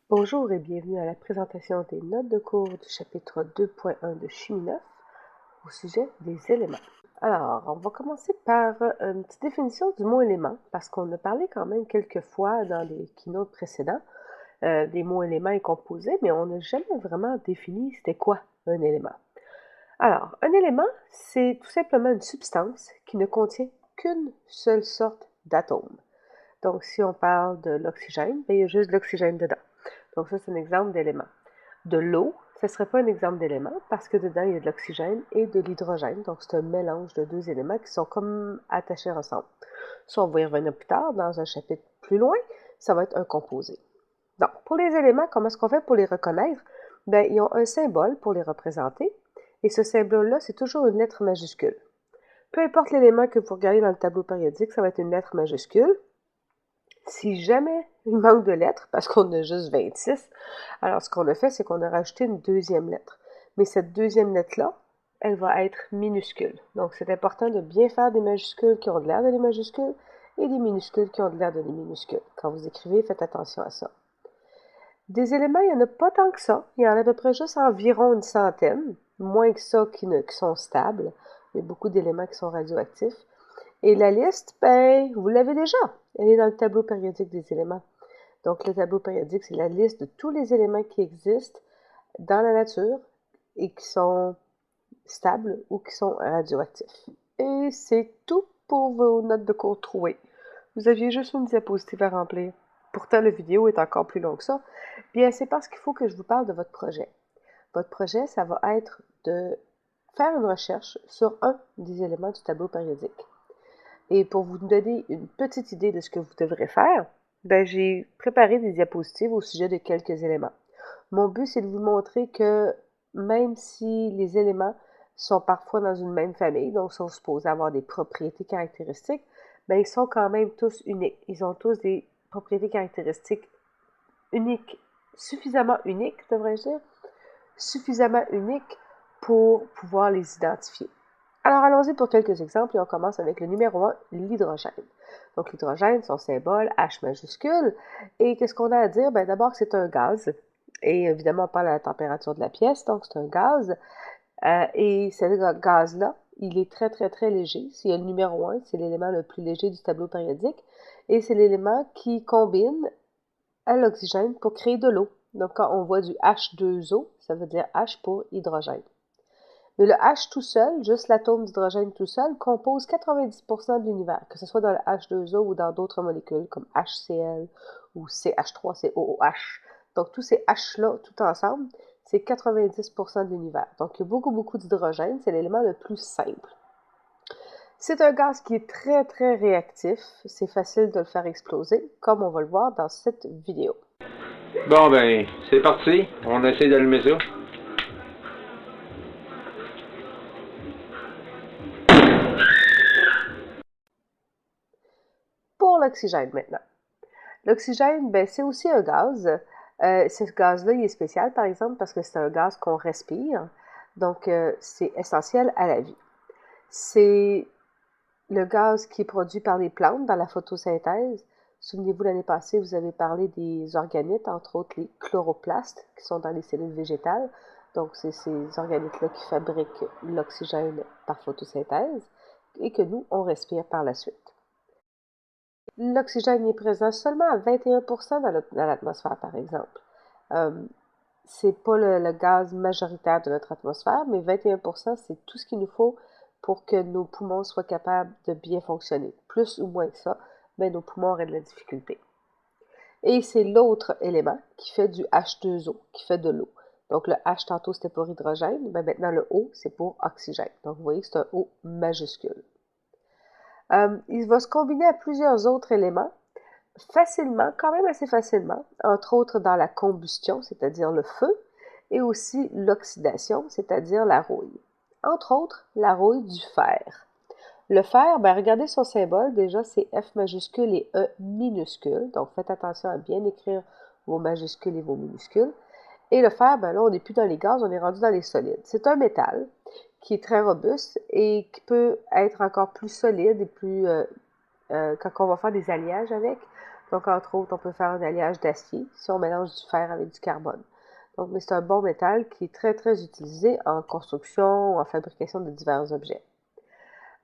Bonjour et bienvenue à la présentation des notes de cours du chapitre 2.1 de Chimie 9 au sujet des éléments. Alors, on va commencer par une petite définition du mot élément parce qu'on a parlé quand même quelques fois dans les keynotes précédents des mots éléments et composés, mais on n'a jamais vraiment défini c'était quoi un élément. Alors, un élément, c'est tout simplement une substance qui ne contient qu'une seule sorte d'atome. Donc, si on parle de l'oxygène, il y a juste de l'oxygène dedans. Donc, ça, c'est un exemple d'élément. De l'eau, ce ne serait pas un exemple d'élément parce que dedans, il y a de l'oxygène et de l'hydrogène. Donc, c'est un mélange de deux éléments qui sont comme attachés ensemble. Ça, on va y revenir plus tard dans un chapitre plus loin. Ça va être un composé. Donc, pour les éléments, comment est-ce qu'on fait pour les reconnaître? Bien, ils ont un symbole pour les représenter. Et ce symbole-là, c'est toujours une lettre majuscule. Peu importe l'élément que vous regardez dans le tableau périodique, ça va être une lettre majuscule. Si jamais il manque de lettres, parce qu'on a juste 26, alors ce qu'on a fait, c'est qu'on a rajouté une deuxième lettre. Mais cette deuxième lettre-là, elle va être minuscule. Donc, c'est important de bien faire des majuscules qui ont de l'air de des majuscules et des minuscules qui ont de l'air de des minuscules. Quand vous écrivez, faites attention à ça. Des éléments, il n'y en a pas tant que ça. Il y en a à peu près juste environ une centaine, moins que ça qui sont stables. Il y a beaucoup d'éléments qui sont radioactifs. Et la liste, ben, vous l'avez déjà. Elle est dans le tableau périodique des éléments. Donc, le tableau périodique, c'est la liste de tous les éléments qui existent dans la nature et qui sont stables ou qui sont radioactifs. Et c'est tout pour vos notes de cours trouées. Vous aviez juste une diapositive à remplir. Pourtant, la vidéo est encore plus longue que ça. Bien, c'est parce qu'il faut que je vous parle de votre projet. Votre projet, ça va être de faire une recherche sur un des éléments du tableau périodique. Et pour vous donner une petite idée de ce que vous devrez faire, ben, j'ai préparé des diapositives au sujet de quelques éléments. Mon but, c'est de vous montrer que même si les éléments sont parfois dans une même famille, donc sont supposés avoir des propriétés caractéristiques, ben, ils sont quand même tous uniques. Ils ont tous des propriétés caractéristiques uniques, suffisamment uniques, devrais-je dire, suffisamment uniques pour pouvoir les identifier. Alors, allons-y pour quelques exemples et on commence avec le numéro 1, l'hydrogène. Donc, l'hydrogène, son symbole H majuscule. Et qu'est-ce qu'on a à dire? Bien, d'abord que c'est un gaz. Et évidemment, on parle à la température de la pièce, donc c'est un gaz. Et ce gaz-là, il est très, très, très léger. C'est le numéro 1, c'est l'élément le plus léger du tableau périodique. Et c'est l'élément qui combine à l'oxygène pour créer de l'eau. Donc, quand on voit du H2O, ça veut dire H pour hydrogène. Mais le H tout seul, juste l'atome d'hydrogène tout seul, compose 90% de l'univers, que ce soit dans le H2O ou dans d'autres molécules comme HCl ou CH3COOH. Donc tous ces H-là, tout ensemble, c'est 90% de l'univers. Donc il y a beaucoup, beaucoup d'hydrogène, c'est l'élément le plus simple. C'est un gaz qui est très, très réactif. C'est facile de le faire exploser, comme on va le voir dans cette vidéo. Bon, ben, c'est parti. On essaie d'allumer ça. Pour l'oxygène maintenant. L'oxygène, ben, c'est aussi un gaz. Ce gaz-là, il est spécial, par exemple, parce que c'est un gaz qu'on respire. Donc, c'est essentiel à la vie. C'est le gaz qui est produit par les plantes dans la photosynthèse. Souvenez-vous, l'année passée, vous avez parlé des organites, entre autres les chloroplastes, qui sont dans les cellules végétales. Donc, c'est ces organites-là qui fabriquent l'oxygène par photosynthèse et que nous, on respire par la suite. L'oxygène est présent seulement à 21% dans l'atmosphère, par exemple. C'est pas le gaz majoritaire de notre atmosphère, mais 21%, c'est tout ce qu'il nous faut pour que nos poumons soient capables de bien fonctionner. Plus ou moins que ça, ben, nos poumons auraient de la difficulté. Et c'est l'autre élément qui fait du H2O, qui fait de l'eau. Donc le H tantôt c'était pour hydrogène, ben maintenant le O c'est pour oxygène. Donc vous voyez que c'est un O majuscule. Il va se combiner à plusieurs autres éléments facilement, quand même assez facilement, entre autres dans la combustion, c'est-à-dire le feu, et aussi l'oxydation, c'est-à-dire la rouille. Entre autres, la rouille du fer. Le fer, ben regardez son symbole, déjà c'est F majuscule et E minuscule, donc faites attention à bien écrire vos majuscules et vos minuscules. Et le fer, ben là on n'est plus dans les gaz, on est rendu dans les solides. C'est un métal qui est très robuste et qui peut être encore plus solide et plus quand on va faire des alliages avec, Donc, entre autres, on peut faire un alliage d'acier si on mélange du fer avec du carbone. Donc, mais c'est un bon métal qui est très, très utilisé en construction ou en fabrication de divers objets.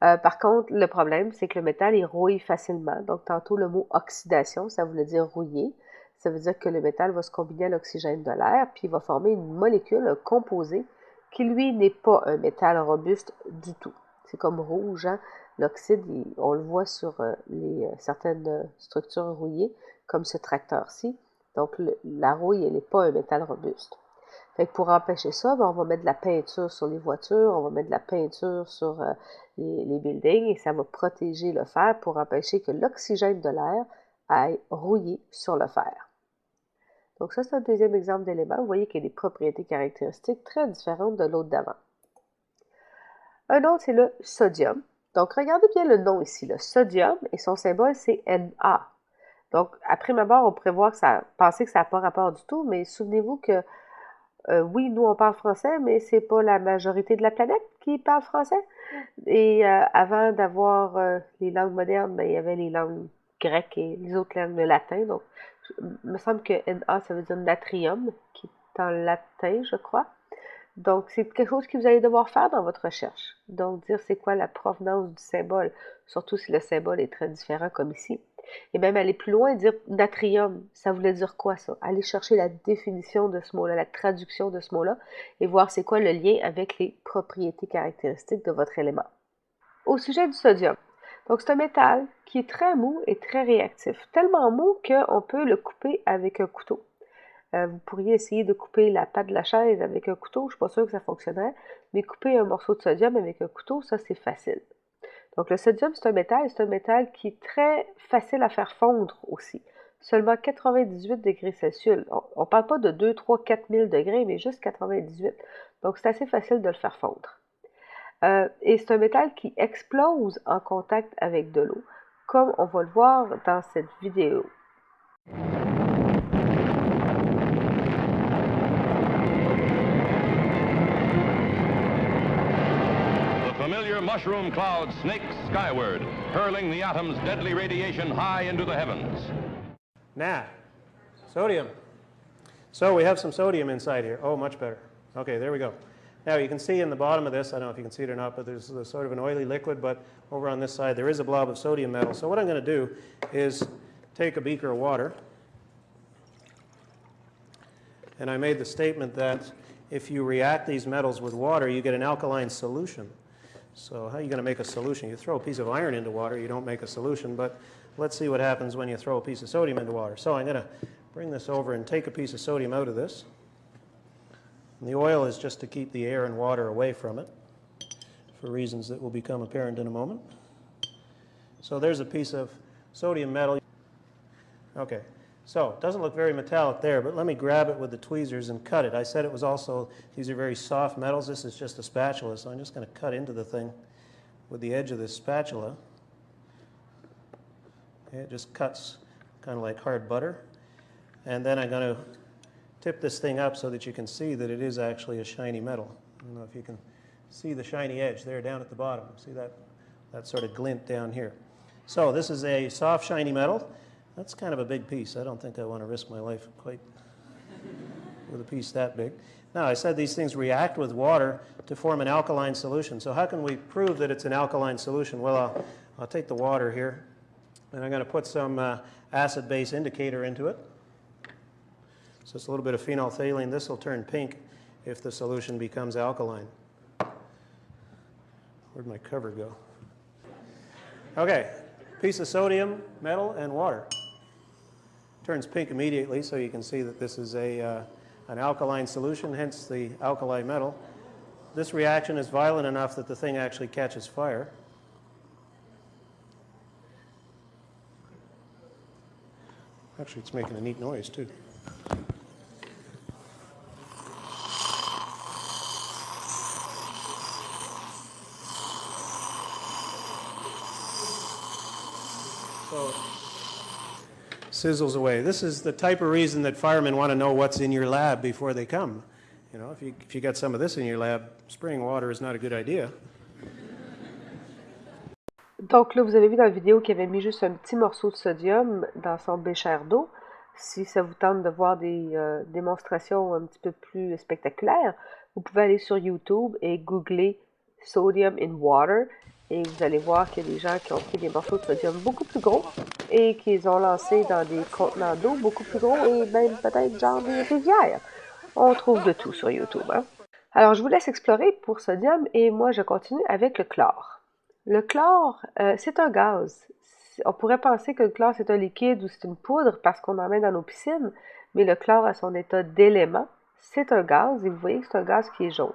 Par contre, le problème, c'est que le métal, il rouille facilement. Donc, tantôt, le mot oxydation, ça voulait dire rouiller. Ça veut dire que le métal va se combiner à l'oxygène de l'air, puis il va former une molécule, un composé, qui, lui, n'est pas un métal robuste du tout. C'est comme rouge, hein? L'oxyde, on le voit sur certaines structures rouillées, comme ce tracteur-ci. Donc, la rouille, elle n'est pas un métal robuste. Fait que pour empêcher ça, ben, on va mettre de la peinture sur les voitures, on va mettre de la peinture sur les buildings et ça va protéger le fer pour empêcher que l'oxygène de l'air aille rouiller sur le fer. Donc ça, c'est un deuxième exemple d'élément. Vous voyez qu'il y a des propriétés caractéristiques très différentes de l'autre d'avant. Un autre, c'est le sodium. Donc, regardez bien le nom ici, le sodium, et son symbole, c'est Na. Donc, à prime abord, on pourrait penser que ça n'a pas rapport du tout, mais souvenez-vous que oui, nous, on parle français, mais c'est pas la majorité de la planète qui parle français. Et avant d'avoir les langues modernes, ben, il y avait les langues grecques et les autres langues de latin. Donc, il me semble que Na, ça veut dire natrium, qui est en latin, je crois. Donc, c'est quelque chose que vous allez devoir faire dans votre recherche. Donc, dire c'est quoi la provenance du symbole, surtout si le symbole est très différent comme ici. Et même aller plus loin et dire natrium, ça voulait dire quoi ça? Aller chercher la définition de ce mot-là, la traduction de ce mot-là, et voir c'est quoi le lien avec les propriétés caractéristiques de votre élément. Au sujet du sodium, donc c'est un métal qui est très mou et très réactif, tellement mou qu'on peut le couper avec un couteau. Vous pourriez essayer de couper la patte de la chaise avec un couteau, je ne suis pas sûre que ça fonctionnerait, mais couper un morceau de sodium avec un couteau, ça c'est facile. Donc le sodium, c'est un métal qui est très facile à faire fondre aussi. Seulement 98 degrés Celsius. On ne parle pas de 2, 3, 4 000 degrés, mais juste 98. Donc c'est assez facile de le faire fondre. Et c'est un métal qui explose en contact avec de l'eau, comme on va le voir dans cette vidéo. Familiar mushroom cloud snakes skyward, hurling the atom's deadly radiation high into the heavens. Now, sodium. So we have some sodium inside here. Oh, much better. Okay, there we go. Now you can see in the bottom of this, I don't know if you can see it or not, but there's sort of an oily liquid, but over on this side there is a blob of sodium metal. So what I'm going to do is take a beaker of water, and I made the statement that if you react these metals with water, you get an alkaline solution. So how are you going to make a solution? You throw a piece of iron into water, you don't make a solution, but let's see what happens when you throw a piece of sodium into water. So I'm going to bring this over and take a piece of sodium out of this. And the oil is just to keep the air and water away from it, for reasons that will become apparent in a moment. So there's a piece of sodium metal. Okay, so it doesn't look very metallic there, but let me grab it with the tweezers and cut it. I said it was also, these are very soft metals. This is just a spatula, so I'm just going to cut into the thing with the edge of this spatula. Okay, it just cuts kind of like hard butter. And then I'm going to tip this thing up so that you can see that it is actually a shiny metal. I don't know if you can see the shiny edge there down at the bottom. See that sort of glint down here. So this is a soft, shiny metal. That's kind of a big piece. I don't think I want to risk my life quite with a piece that big. Now, I said these things react with water to form an alkaline solution. So how can we prove that it's an alkaline solution? Well, I'll take the water here, and I'm going to put some acid-base indicator into it. So it's a little bit of phenolphthalein. This will turn pink if the solution becomes alkaline. Where'd my cover go? Okay, piece of sodium, metal, and water. Turns pink immediately, so you can see that this is an alkaline solution, hence the alkali metal. This reaction is violent enough that the thing actually catches fire. Actually, it's making a neat noise, too. So sizzles away. This is the type of reason that firemen want to know what's in your lab before they come. You know, if you got some of this in your lab, spraying water is not a good idea. Donc là, vous avez vu dans la vidéo qu'il avait mis juste un petit morceau de sodium dans son bécher d'eau. Si ça vous tente de voir des démonstrations un petit peu plus spectaculaires, vous pouvez aller sur YouTube et googler Sodium in Water et vous allez voir qu'il y a des gens qui ont pris des morceaux de sodium beaucoup plus gros et qu'ils ont lancés dans des contenants d'eau beaucoup plus gros et même peut-être genre des rivières. On trouve de tout sur YouTube, hein? Alors, je vous laisse explorer pour sodium et moi, je continue avec le chlore. Le chlore, c'est un gaz. On pourrait penser que le chlore, c'est un liquide ou c'est une poudre parce qu'on en met dans nos piscines, mais le chlore, à son état d'élément, c'est un gaz et vous voyez que c'est un gaz qui est jaune.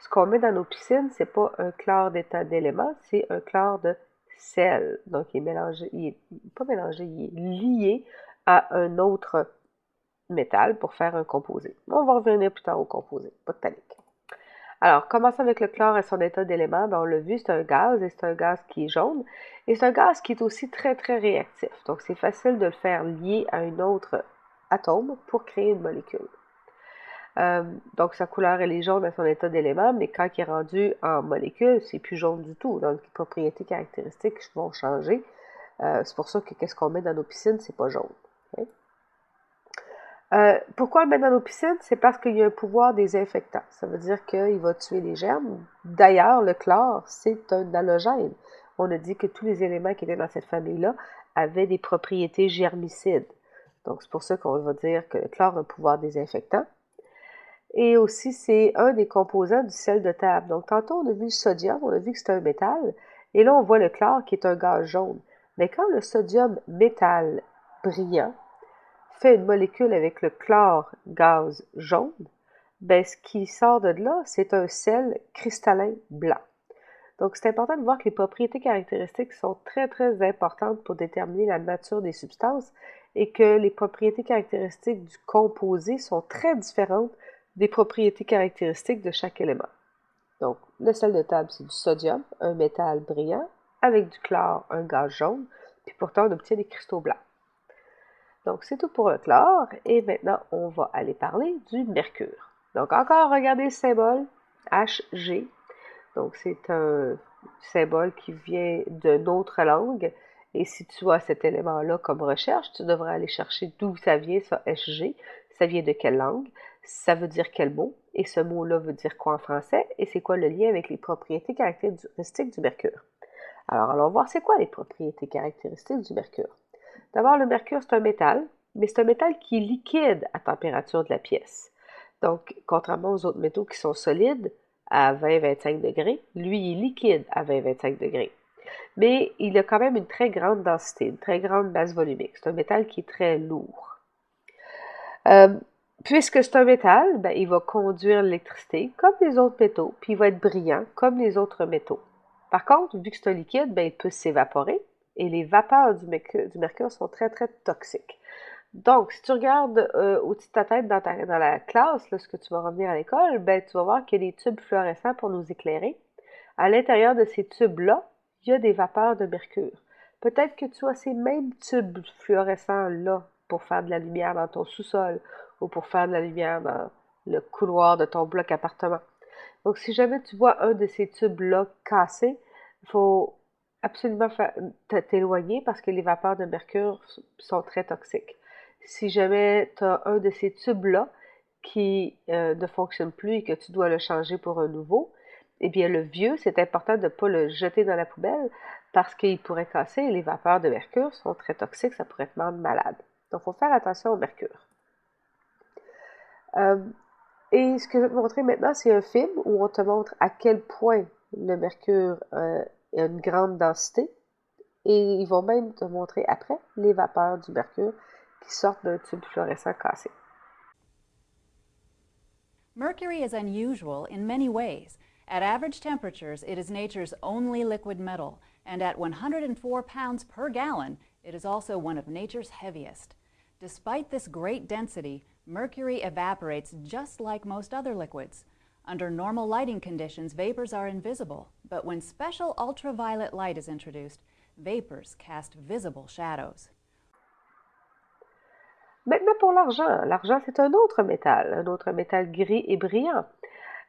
Ce qu'on met dans nos piscines, c'est pas un chlore d'état d'élément, c'est un chlore de sel. Donc, il est mélangé, il est pas mélangé, il est lié à un autre métal pour faire un composé. On va revenir plus tard au composé, pas de panique. Alors, commençons avec le chlore et son état d'élément. On l'a vu, c'est un gaz et c'est un gaz qui est jaune. Et c'est un gaz qui est aussi très, très réactif. Donc, c'est facile de le faire lier à un autre atome pour créer une molécule. Donc, sa couleur, elle est jaune à son état d'élément, mais quand il est rendu en molécule, c'est plus jaune du tout. Donc, les propriétés caractéristiques vont changer. C'est pour ça que qu'est-ce qu'on met dans nos piscines, c'est pas jaune. Okay? Pourquoi le mettre dans nos piscines? C'est parce qu'il y a un pouvoir désinfectant. Ça veut dire qu'il va tuer les germes. D'ailleurs, le chlore, c'est un halogène. On a dit que tous les éléments qui étaient dans cette famille-là avaient des propriétés germicides. Donc, c'est pour ça qu'on va dire que le chlore a un pouvoir désinfectant. Et aussi, c'est un des composants du sel de table. Donc, tantôt, on a vu le sodium, on a vu que c'était un métal. Et là, on voit le chlore qui est un gaz jaune. Mais quand le sodium métal brillant fait une molécule avec le chlore gaz jaune, ben, ce qui sort de là, c'est un sel cristallin blanc. Donc, c'est important de voir que les propriétés caractéristiques sont très, très importantes pour déterminer la nature des substances et que les propriétés caractéristiques du composé sont très différentes des propriétés caractéristiques de chaque élément. Donc, le sel de table, c'est du sodium, un métal brillant, avec du chlore, un gaz jaune, puis pourtant, on obtient des cristaux blancs. Donc, c'est tout pour le chlore. Et maintenant, on va aller parler du mercure. Donc, encore, regardez le symbole Hg. Donc, c'est un symbole qui vient de notre langue. Et si tu as cet élément-là comme recherche, tu devrais aller chercher d'où ça vient, ça, Hg. Ça vient de quelle langue? Ça veut dire quel mot? Et ce mot-là veut dire quoi en français? Et c'est quoi le lien avec les propriétés caractéristiques du mercure? Alors, allons voir c'est quoi les propriétés caractéristiques du mercure. D'abord, le mercure, c'est un métal, mais c'est un métal qui est liquide à température de la pièce. Donc, contrairement aux autres métaux qui sont solides à 20-25 degrés, lui, il est liquide à 20-25 degrés. Mais il a quand même une très grande densité, une très grande masse volumique. C'est un métal qui est très lourd. Puisque c'est un métal, ben, il va conduire l'électricité comme les autres métaux, puis il va être brillant comme les autres métaux. Par contre, vu que c'est un liquide, ben, il peut s'évaporer et les vapeurs du mercure sont très, très toxiques. Donc, si tu regardes au-dessus de ta tête dans la classe, lorsque tu vas revenir à l'école, ben, tu vas voir qu'il y a des tubes fluorescents pour nous éclairer. À l'intérieur de ces tubes-là, il y a des vapeurs de mercure. Peut-être que tu as ces mêmes tubes fluorescents-là pour faire de la lumière dans ton sous-sol ou pour faire de la lumière dans le couloir de ton bloc appartement. Donc, si jamais tu vois un de ces tubes-là cassé, il faut absolument t'éloigner parce que les vapeurs de mercure sont très toxiques. Si jamais tu as un de ces tubes-là qui ne fonctionne plus et que tu dois le changer pour un nouveau, eh bien, le vieux, c'est important de ne pas le jeter dans la poubelle parce qu'il pourrait casser et les vapeurs de mercure sont très toxiques, ça pourrait te rendre malade. Donc, il faut faire attention au mercure. Et ce que je vais te montrer maintenant, c'est un film où on te montre à quel point le mercure a une grande densité. Et ils vont même te montrer après les vapeurs du mercure qui sortent d'un tube fluorescent cassé. Mercury is unusual in many ways. At average temperatures, it is nature's only liquid metal, and at 104 pounds per gallon, it is also one of nature's heaviest. Despite this great density, mercury evaporates just like most other liquids. Under normal lighting conditions, vapors are invisible, but when special ultraviolet light is introduced, vapors cast visible shadows. Maintenant pour l'argent. L'argent, c'est un autre métal gris et brillant.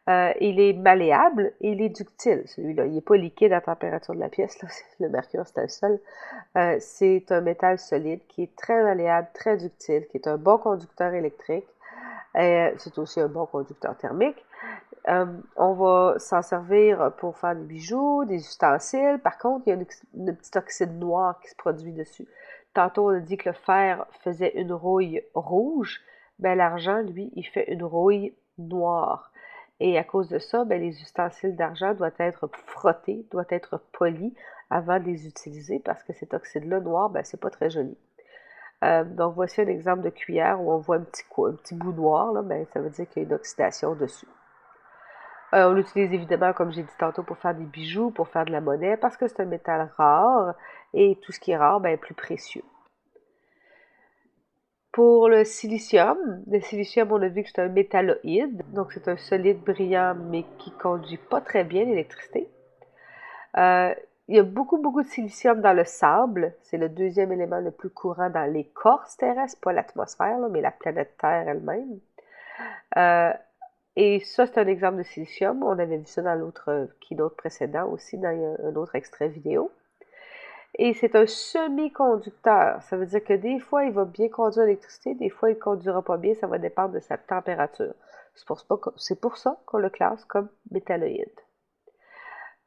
Il est malléable et il est ductile, celui-là. Il n'est pas liquide à la température de la pièce, là. Le mercure, c'est le seul. C'est un métal solide qui est très malléable, très ductile, qui est un bon conducteur électrique. C'est aussi un bon conducteur thermique. On va s'en servir pour faire des bijoux, des ustensiles. Par contre, il y a une petite oxyde noir qui se produit dessus. Tantôt, on a dit que le fer faisait une rouille rouge. Ben, l'argent, lui, il fait une rouille noire. Et à cause de ça, ben, les ustensiles d'argent doivent être frottés, doivent être polis avant de les utiliser parce que cet oxyde-là noir, ben, c'est pas très joli. Donc, voici un exemple de cuillère où on voit un petit bout noir, là, ben, ça veut dire qu'il y a une oxydation dessus. On l'utilise évidemment, comme j'ai dit tantôt, pour faire des bijoux, pour faire de la monnaie, parce que c'est un métal rare et tout ce qui est rare ben, est plus précieux. Pour le silicium, on a vu que c'est un métalloïde, donc c'est un solide brillant mais qui ne conduit pas très bien l'électricité. Il y a beaucoup de silicium dans le sable, c'est le deuxième élément le plus courant dans l'écorce terrestre, pas l'atmosphère, mais la planète Terre elle-même. Et ça, c'est un exemple de silicium. On avait vu ça dans l'autre keynote précédent aussi, dans un autre extrait vidéo. Et c'est un semi-conducteur. Ça veut dire que des fois, il va bien conduire l'électricité, des fois, il ne conduira pas bien. Ça va dépendre de sa température. C'est pour ça qu'on le classe comme métalloïde.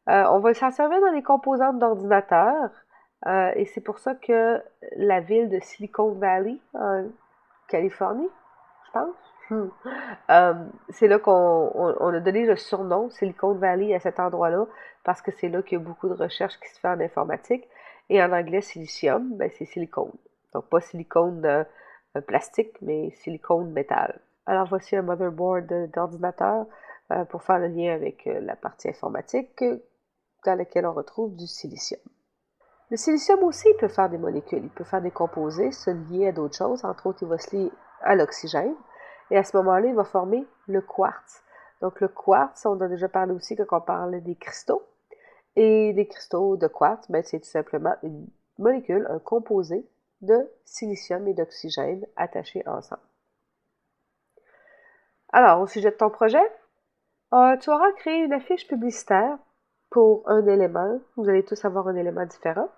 On va s'en servir dans les composantes d'ordinateurs. Et c'est pour ça que la ville de Silicon Valley, en Californie, je pense, c'est là qu'on a donné le surnom Silicon Valley à cet endroit-là parce que c'est là qu'il y a beaucoup de recherches qui se fait en informatique. Et en anglais, silicium, ben, c'est silicone. Donc, pas silicone plastique, mais silicone métal. Alors, voici un motherboard d'ordinateur pour faire le lien avec la partie informatique dans laquelle on retrouve du silicium. Le silicium aussi peut faire des molécules, il peut faire des composés, se lier à d'autres choses. Entre autres, il va se lier à l'oxygène. Et à ce moment-là, il va former le quartz. Donc, le quartz, on a déjà parlé aussi quand on parlait des cristaux. Et des cristaux de quartz, ben, c'est tout simplement une molécule, un composé de silicium et d'oxygène attachés ensemble. Alors, au sujet de ton projet, tu auras créé une affiche publicitaire pour un élément. Vous allez tous avoir un élément différent.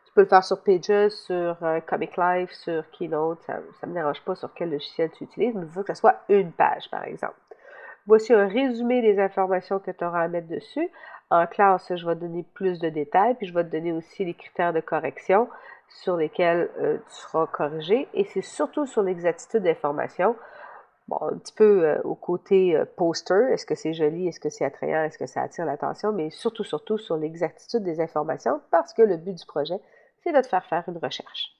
Tu peux le faire sur Pages, sur Comic Life, sur Keynote. Ça ne me dérange pas sur quel logiciel tu utilises, mais il faut que ce soit une page, par exemple. Voici un résumé des informations que tu auras à mettre dessus. En classe, je vais te donner plus de détails, puis je vais te donner aussi les critères de correction sur lesquels tu seras corrigé. Et c'est surtout sur l'exactitude d'information. Bon, un petit peu au côté poster, est-ce que c'est joli, est-ce que c'est attrayant, est-ce que ça attire l'attention, mais surtout sur l'exactitude des informations, parce que le but du projet, c'est de te faire faire une recherche.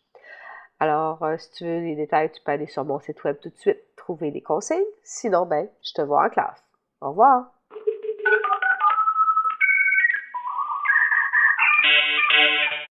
Alors, si tu veux les détails, tu peux aller sur mon site web tout de suite, trouver des conseils. Sinon, ben, je te vois en classe. Au revoir!